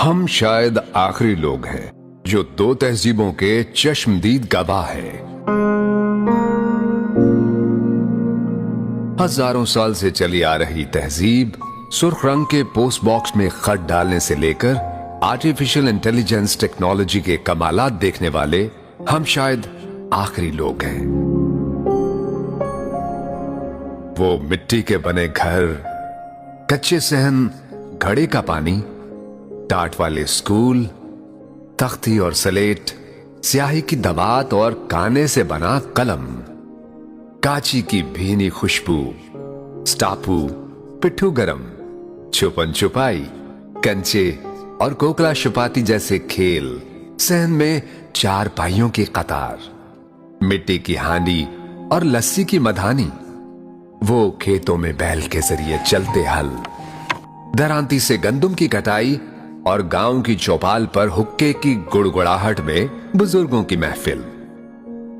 ہم شاید آخری لوگ ہیں جو دو تہذیبوں کے چشمدید گواہ ہیں۔ ہزاروں سال سے چلی آ رہی تہذیب، سرخ رنگ کے پوسٹ باکس میں خط ڈالنے سے لے کر آرٹیفیشل انٹیلیجنس ٹیکنالوجی کے کمالات دیکھنے والے ہم شاید آخری لوگ ہیں۔ وہ مٹی کے بنے گھر، کچے صحن، گھڑے کا پانی، ٹاٹ والے اسکول، تختی اور سلیٹ، سیاہی کی دوات اور کانے سے بنا قلم، کاچی کی بھینی خوشبو، سٹاپو، پٹھو گرم، چھپن چھپائی، کنچے اور کوکلا شپاتی جیسے کھیل، صحن میں چار پائیوں کی قطار، مٹی کی ہانڈی اور لسی کی مدھانی، وہ کھیتوں میں بیل کے ذریعے چلتے ہل، درانتی سے گندم کی کٹائی اور گاؤں کی چوپال پر حکے کی گڑگڑاہٹ میں بزرگوں کی محفل،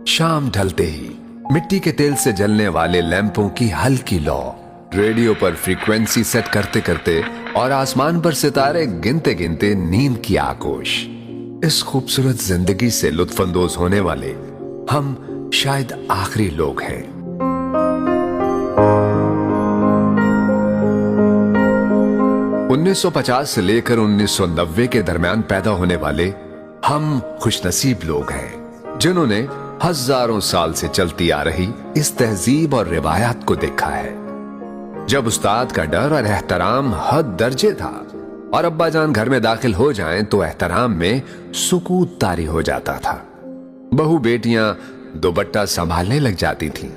شام ڈھلتے ہی مٹی کے تیل سے جلنے والے لیمپوں کی ہلکی لو، ریڈیو پر فریکوینسی سیٹ کرتے کرتے اور آسمان پر ستارے گنتے گنتے نیند کی آگوش۔ اس خوبصورت زندگی سے لطف اندوز ہونے والے ہم شاید آخری لوگ ہیں۔ 1950 سے لے کر 1990 کے درمیان پیدا ہونے والے ہم خوش نصیب لوگ ہیں جنہوں نے ہزاروں سال سے چلتی آ رہی اس تہذیب اور روایات کو دیکھا ہے۔ جب استاد کا ڈر اور احترام حد درجے تھا اور ابا جان گھر میں داخل ہو جائیں تو احترام میں سکوت طاری ہو جاتا تھا، بہو بیٹیاں دوپٹہ سنبھالنے لگ جاتی تھیں۔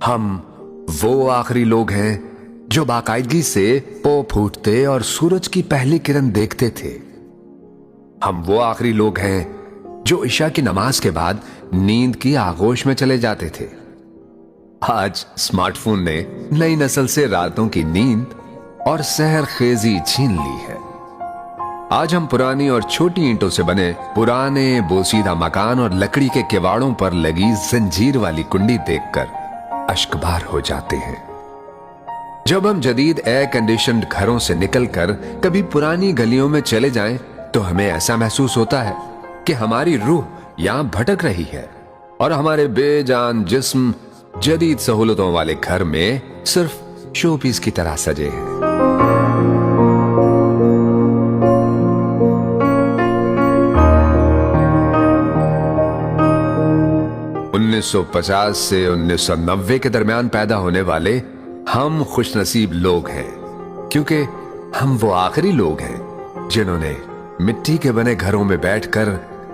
ہم وہ آخری لوگ ہیں جو باقاعدگی سے پو پھوٹتے اور سورج کی پہلی کرن دیکھتے تھے۔ ہم وہ آخری لوگ ہیں جو عشاء کی نماز کے بعد نیند کی آغوش میں چلے جاتے تھے۔ آج اسمارٹ فون نے نئی نسل سے راتوں کی نیند اور سحر خیزی چھین لی ہے۔ آج ہم پرانی اور چھوٹی اینٹوں سے بنے پرانے بوسیدہ مکان اور لکڑی کے کواڑوں پر لگی زنجیر والی کنڈی دیکھ کر اشکبار ہو جاتے ہیں۔ جب ہم جدید ایئر کنڈیشنڈ گھروں سے نکل کر کبھی پرانی گلیوں میں چلے جائیں تو ہمیں ایسا محسوس ہوتا ہے کہ ہماری روح یہاں بھٹک رہی ہے اور ہمارے بے جان جسم جدید سہولتوں والے گھر میں صرف شو پیس کی طرح سجے ہیں۔ 1950 سے 1990 کے درمیان پیدا ہونے والے ہم خوش نصیب لوگ ہیں کیونکہ ہم وہ آخری لوگ ہیں جنہوں نے مٹی کے بنے گھروں میں بیٹھ کر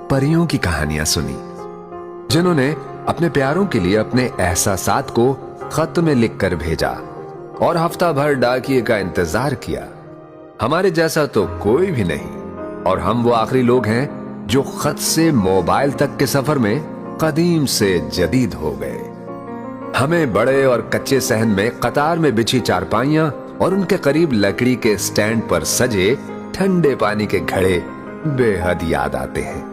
پریوں کی کہانیاں سنی، جنہوں نے اپنے پیاروں کے لیے اپنے احساسات کو خط میں لکھ کر بھیجا اور ہفتہ بھر ڈاکیے کا انتظار کیا۔ ہمارے جیسا تو کوئی بھی نہیں، اور ہم وہ آخری لوگ ہیں جو خط سے موبائل تک کے سفر میں قدیم سے جدید ہو گئے۔ ہمیں بڑے اور کچے صحن میں قطار میں بچھی چارپائیاں اور ان کے قریب لکڑی کے سٹینڈ پر سجے ٹھنڈے پانی کے گھڑے بے حد یاد آتے ہیں،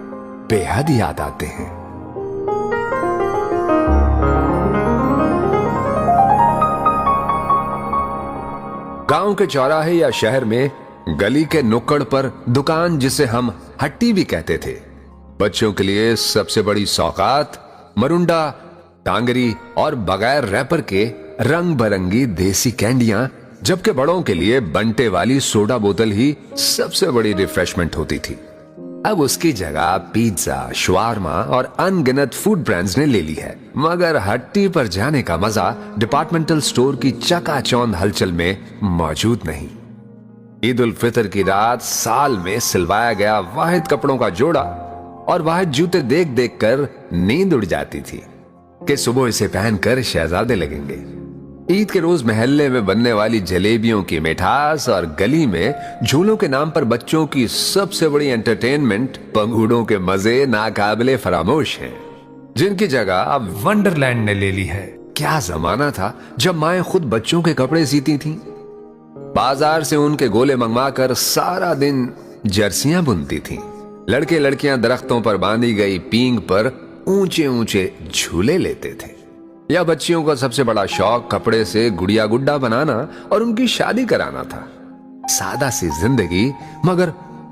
بے حد یاد آتے ہیں۔ گاؤں کے چوراہے یا شہر میں گلی کے نکڑ پر دکان، جسے ہم ہٹی بھی کہتے تھے، بچوں کے لیے سب سے بڑی سوغات مرنڈا، ٹانگری اور بغیر ریپر کے رنگ برنگی دیسی کینڈیاں، جبکہ بڑوں کے لیے بنٹے والی سوڈا بوتل ہی سب سے بڑی ریفریشمنٹ ہوتی تھی۔ اب اس کی جگہ پیزا، شوارما اور ان گنت فوڈ برانڈز نے لے لی ہے، مگر ہٹی پر جانے کا مزہ ڈپارٹمنٹل سٹور کی چکا چوند ہلچل میں موجود نہیں۔ عید الفطر کی رات سال میں سلوایا گیا واحد کپڑوں کا جوڑا اور واحد جوتے دیکھ دیکھ کر نیند اڑ جاتی تھی کہ صبح اسے پہن کر شہزادے لگیں گے۔ عید کے روز محلے میں بننے والی جلیبیوں کی مٹھاس اور گلی میں جھولوں کے نام پر بچوں کی سب سے بڑی انٹرٹینمنٹ پنگوڑوں کے مزے ناقابل فراموش ہیں، جن کی جگہ اب ونڈرلینڈ نے لے لی ہے۔ کیا زمانہ تھا جب مائیں خود بچوں کے کپڑے سیتی تھیں، بازار سے ان کے گولے منگوا کر سارا دن جرسیاں بنتی تھیں، لڑکے لڑکیاں درختوں پر باندھی گئی پینگ پر اونچے اونچے جھولے لیتے تھے، یا بچیوں کا سب سے بڑا شوق کپڑے سے گڑیا گڈا بنانا اور ان کی شادی کرانا تھا۔ سادہ سی زندگی مگر